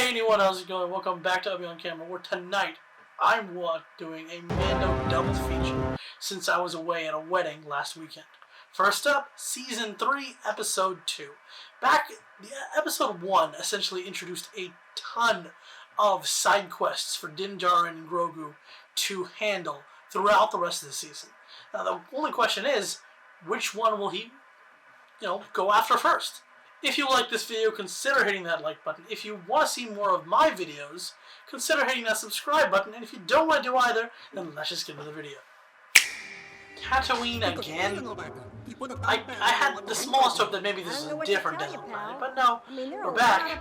Hey anyone, how's it going? Welcome back to Abhi on Camera, where tonight I'm doing a Mando double feature since I was away at a wedding last weekend. First up, Season 3, Episode 2. Episode 1 essentially introduced a ton of side quests for Din Djarin and Grogu to handle throughout the rest of the season. Now the only question is, which one will he, go after first? If you like this video, consider hitting that like button. If you want to see more of my videos, consider hitting that subscribe button. And if you don't want to do either, then let's just get into the video. Tatooine again? I had the smallest hope that maybe this is a different desert planet, but no, we're back.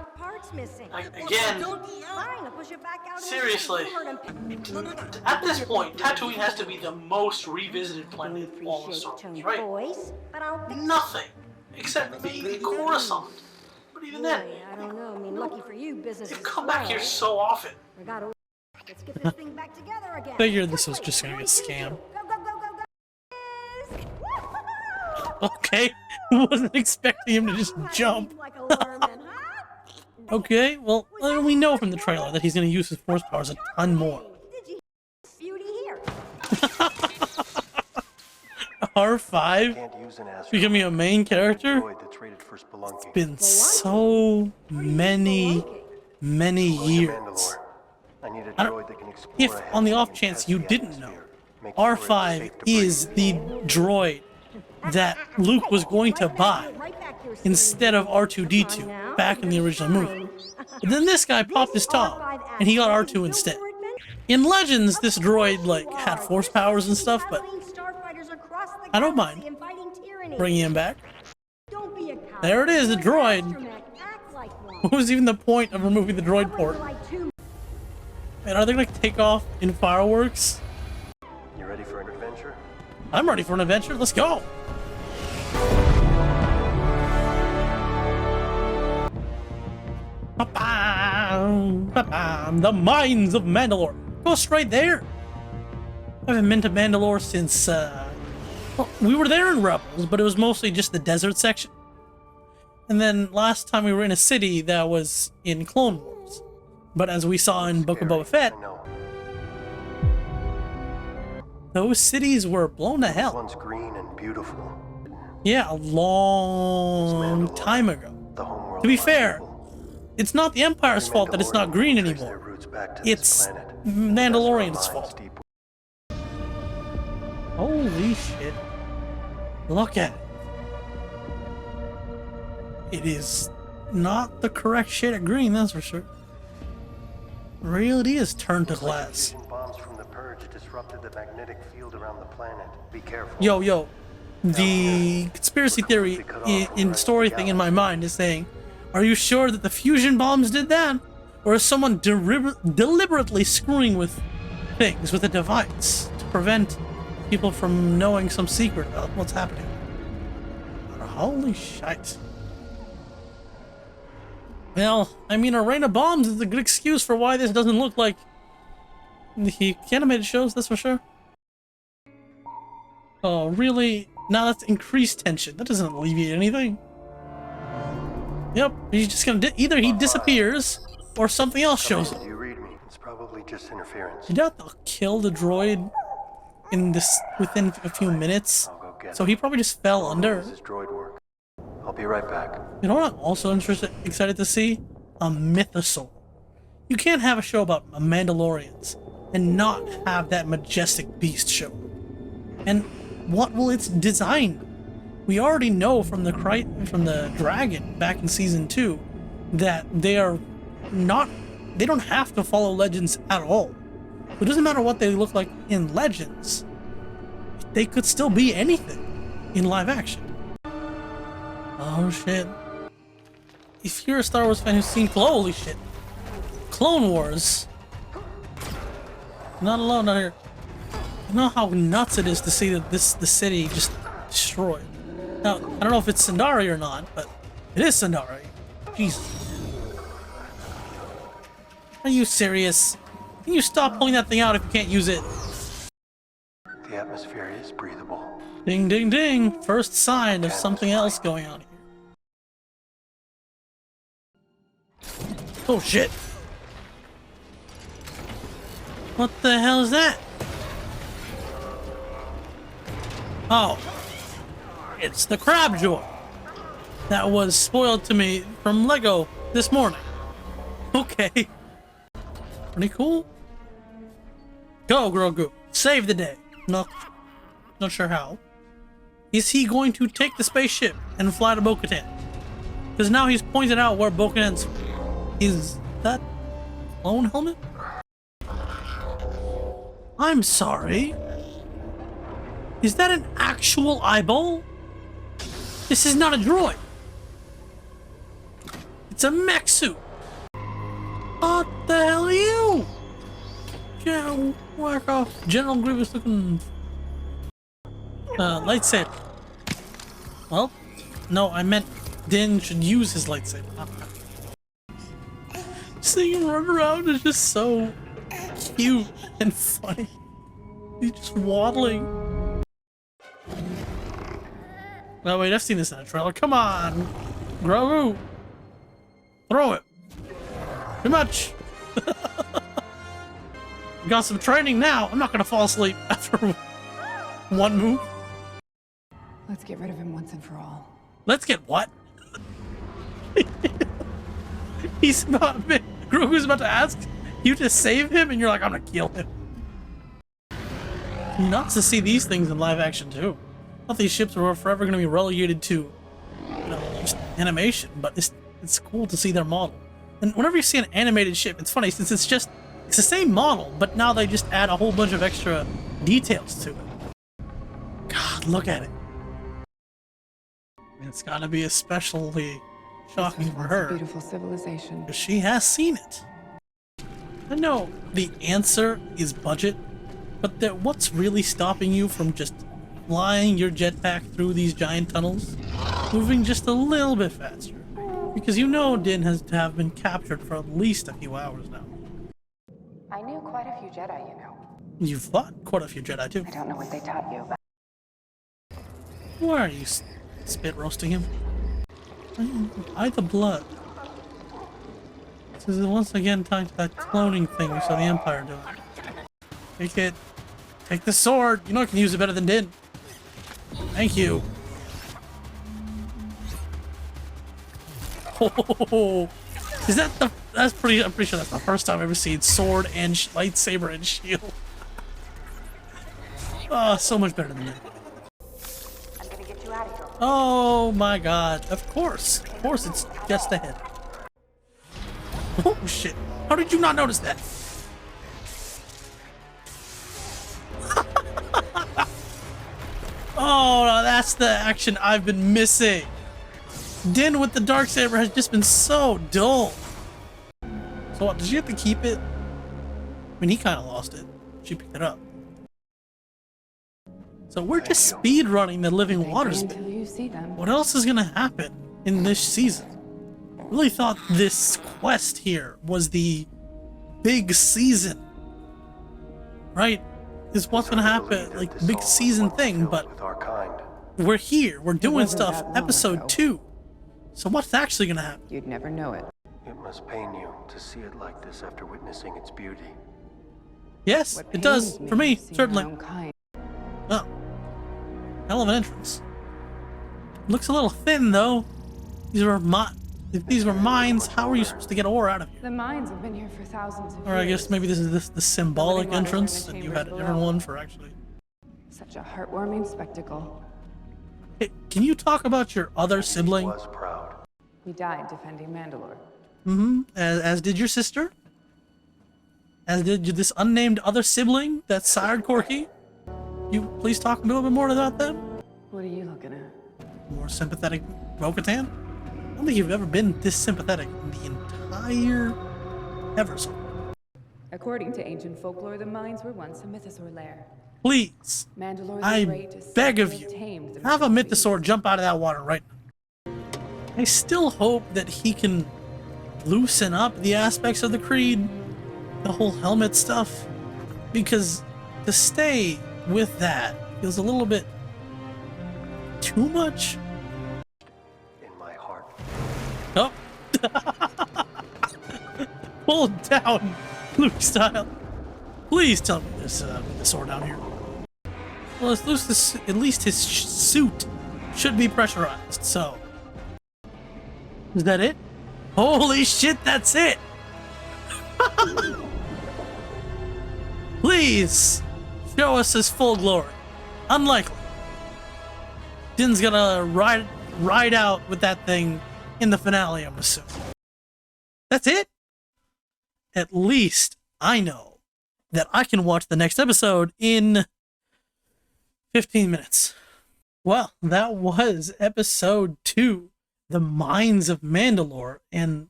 Again. Seriously. At this point, Tatooine has to be the most revisited planet in all of Star Wars, right? Nothing. Except maybe Coruscant. But even then, I don't know. I mean, lucky for you, business they've come back here so often. Let's get this thing back together again. Figured this was just gonna be a scam. Okay, wasn't expecting him to just jump. Okay, well, we know from the trailer that he's gonna use his force powers a ton more. Beauty here. R5 becoming a main character? It's been so many years. If, on the off chance you didn't know, R5 is the droid that Luke was going to buy instead of R2-D2 back in the original movie. But then this guy popped his top, and he got R2 instead. In Legends, this droid, had force powers and stuff, but I don't mind bringing him back. There it is, the droid. What was even the point of removing the droid port? Man, are they gonna take off in fireworks? You ready for an adventure? I'm ready for an adventure. Let's go. The mines of Mandalore. Go straight there. I haven't been to Mandalore since, well, we were there in Rebels, but it was mostly just the desert section. And then last time we were in a city that was in Clone Wars. But as we saw in Book of Boba Fett, those cities were blown to hell. Once green and beautiful. Yeah, a long time ago. To be fair, it's not the Empire's fault that it's not green anymore. It's Mandalorian's fault. Holy shit. Look at it. It is not the correct shade of green, that's for sure. Reality is turned to glass. Bombs from the purge disrupted the magnetic field around the planet. Be careful. Yo. The conspiracy theory in story thing in my mind is saying, are you sure that the fusion bombs did that? Or is someone deliberately screwing with things, with a device, to prevent people from knowing some secret about what's happening? Holy shit. Well, I mean, a rain of bombs is a good excuse for why this doesn't look like the animated shows, that's for sure. Oh, really? Now that's increased tension. That doesn't alleviate anything. Yep, he's just gonna either he disappears or something else shows up. Do you read me? It's probably just interference. You doubt they'll kill the droid in this within a few minutes? So he probably just fell under. This is droid work. I'll be right back. You know what I'm also excited to see? A mythosaur. You can't have a show about Mandalorians and not have that majestic beast show. And what will its design? We already know from the dragon back in season 2 that they don't have to follow Legends at all. It doesn't matter what they look like in Legends. They could still be anything in live action. Oh shit. If you're a Star Wars fan who's seen holy shit, Clone Wars, not alone out here. You know how nuts it is to see that the city just destroyed. Now, I don't know if it's Sundari or not, but it is Sundari. Jesus. Are you serious? Can you stop pulling that thing out if you can't use it? The atmosphere is breathable. Ding, ding, ding. First sign of something else going on here. Oh shit. What the hell is that? Oh. It's the crab joy that was spoiled to me from Lego this morning. Okay. Pretty cool. Go, Grogu. Save the day. No, not sure how. Is he going to take the spaceship and fly to bo-katan? Because now he's pointed out where bo-katan's... Is that clone helmet? I'm sorry. Is that an actual eyeball? This is not a droid. It's a mech suit. What the hell are you? Whack off. General Grievous looking... lightsaber. Well, no, I meant Din should use his lightsaber. Seeing him run around is just so cute and funny. He's just waddling. Oh wait, I've seen this in a trailer. Come on, Grogu. Throw it. Too much. Got some training now. I'm not gonna fall asleep after one move. Let's get rid of him once and for all. Let's get what? Grogu's about to ask you to save him, and you're like, I'm gonna kill him. Nuts to see these things in live action too. I thought these ships were forever gonna be relegated to, you know, just animation, but it's cool to see their model. And whenever you see an animated ship, it's funny since it's the same model, but now they just add a whole bunch of extra details to it. God, look at it. It's gotta be especially shocking for her. Beautiful civilization. Because she has seen it. I know the answer is budget, but what's really stopping you from just flying your jetpack through these giant tunnels, moving just a little bit faster? Because you know Din has to have been captured for at least a few hours now. I knew quite a few Jedi, you know. You've fought quite a few Jedi too. I don't know what they taught you, but... Why are you spit roasting him? By the blood. This is once again tied to that cloning thing we saw the Empire doing. Take it. Take the sword. You know I can use it better than Din. Thank you. Oh, is that the? I'm pretty sure that's the first time I've ever seen sword and lightsaber and shield. Oh, so much better than that. I'm gonna get you out of here. Oh my god, of course, it's just ahead. Oh shit, how did you not notice that? Oh, no, that's the action I've been missing. Din with the Darksaber has just been so dull. So what, does she have to keep it? I mean, he kind of lost it. She picked it up. So we're just speed running the living water spin. Until you see them. What else is gonna happen in this season? I really thought this quest here was the big season, right? Is what's gonna happen, like big season thing, but we're here, we're doing stuff, episode 2. So what's actually gonna happen? You'd never know it. It must pain you to see it like this after witnessing its beauty. Yes, What it does, pains for me, is seeing certainly. our own kind. Oh. Hell of an entrance. Looks a little thin, though. If these were mines, how are you supposed to get ore out of here? The mines have been here for thousands of years. Or I guess maybe this is the symbolic Living waters entrance, in the and you had a chambers different below. one for actually... Such a heartwarming spectacle. Hey, can you talk about your other sibling? Was proud. We died defending Mandalore. Mm-hmm. As did your sister? As did this unnamed other sibling that sired Corky? You please talk a little bit more about them? What are you looking at? More sympathetic Bo-Katan? I don't think you've ever been this sympathetic in the entire ever. According to ancient folklore, the mines were once a mythosaur lair. Please, Mandalore the I Great is beg said of to have you, tamed the have a mythic mythosaur jump out of that water right now. I still hope that he can loosen up the aspects of the creed, the whole helmet stuff, because to stay with that feels a little bit too much. In my heart. Oh. Pull down, Luke style. Please tell me there's a sword down here. Well, at least his suit should be pressurized, so... Is that it? Holy shit, that's it! Please, show us his full glory. Unlikely. Din's gonna ride out with that thing in the finale, I'm assuming. That's it? At least I know that I can watch the next episode in 15 minutes. Well, that was episode 2, The Mines of Mandalore, and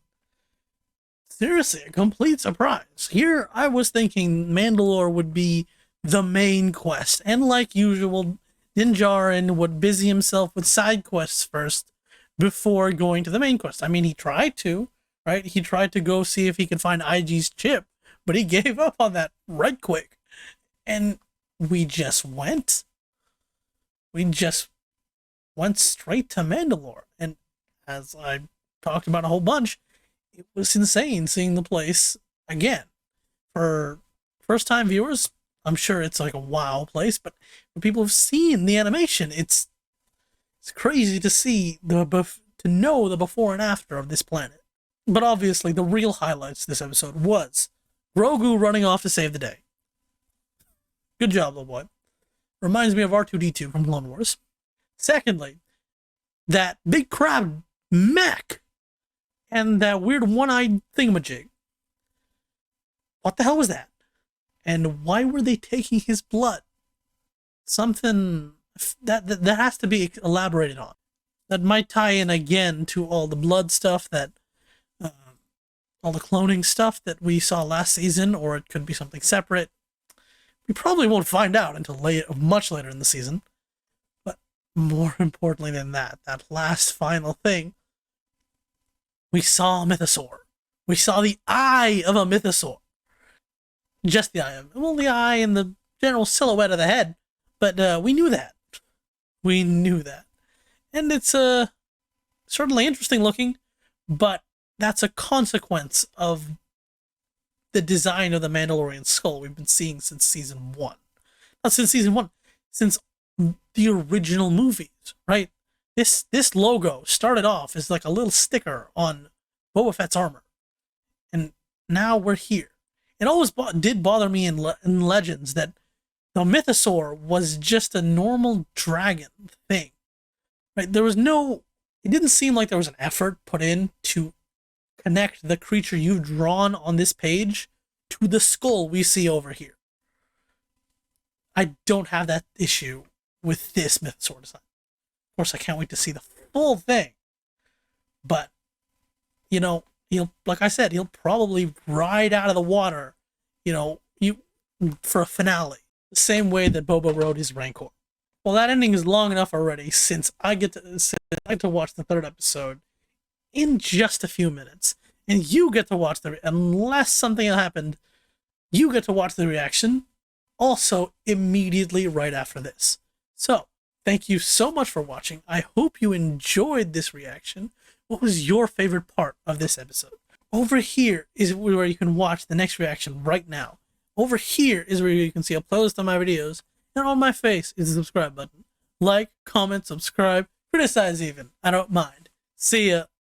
seriously, a complete surprise. Here, I was thinking Mandalore would be the main quest, and like usual, Din Djarin would busy himself with side quests first before going to the main quest. I mean, he tried to, right? He tried to go see if he could find IG's chip, but he gave up on that right quick. And we just went straight to Mandalore. And as I talked about a whole bunch, it was insane seeing the place again. For first-time viewers, I'm sure it's like a wow place, but for people who've seen the animation, it's crazy to see to know the before and after of this planet. But obviously, the real highlights of this episode was Grogu running off to save the day. Good job, little boy. Reminds me of R2-D2 from Clone Wars. Secondly, that big crab mech and that weird one-eyed thingamajig. What the hell was that? And why were they taking his blood? Something that has to be elaborated on. That might tie in again to all the blood stuff all the cloning stuff that we saw last season, or it could be something separate. We probably won't find out until much later in the season. But more importantly than that last final thing, we saw a mythosaur. We saw the eye of a mythosaur. Just the eye of it. Well, the eye and the general silhouette of the head. But we knew that. We knew that. And it's certainly interesting looking, but that's a consequence of the design of the Mandalorian skull we've been seeing since season 1. Not since season 1, since the original movies, right? This logo started off as like a little sticker on Boba Fett's armor. And now we're here. It always did bother me in Legends that the mythosaur was just a normal dragon thing. Right? It didn't seem like there was an effort put in to connect the creature you've drawn on this page to the skull we see over here. I don't have that issue with this mythosaur design. Of course, I can't wait to see the full thing. But, like I said, he'll probably ride out of the water, for a finale. The same way that Boba rode his Rancor. Well, that ending is long enough already, since I get to watch the 3rd episode in just a few minutes. And you get to watch unless something happened, you get to watch the reaction also immediately right after this. So, thank you so much for watching. I hope you enjoyed this reaction. What was your favorite part of this episode? Over here is where you can watch the next reaction right now. Over here is where you can see a playlist of my videos, and on my face is the subscribe button. Like, comment, subscribe, criticize even. I don't mind. See ya.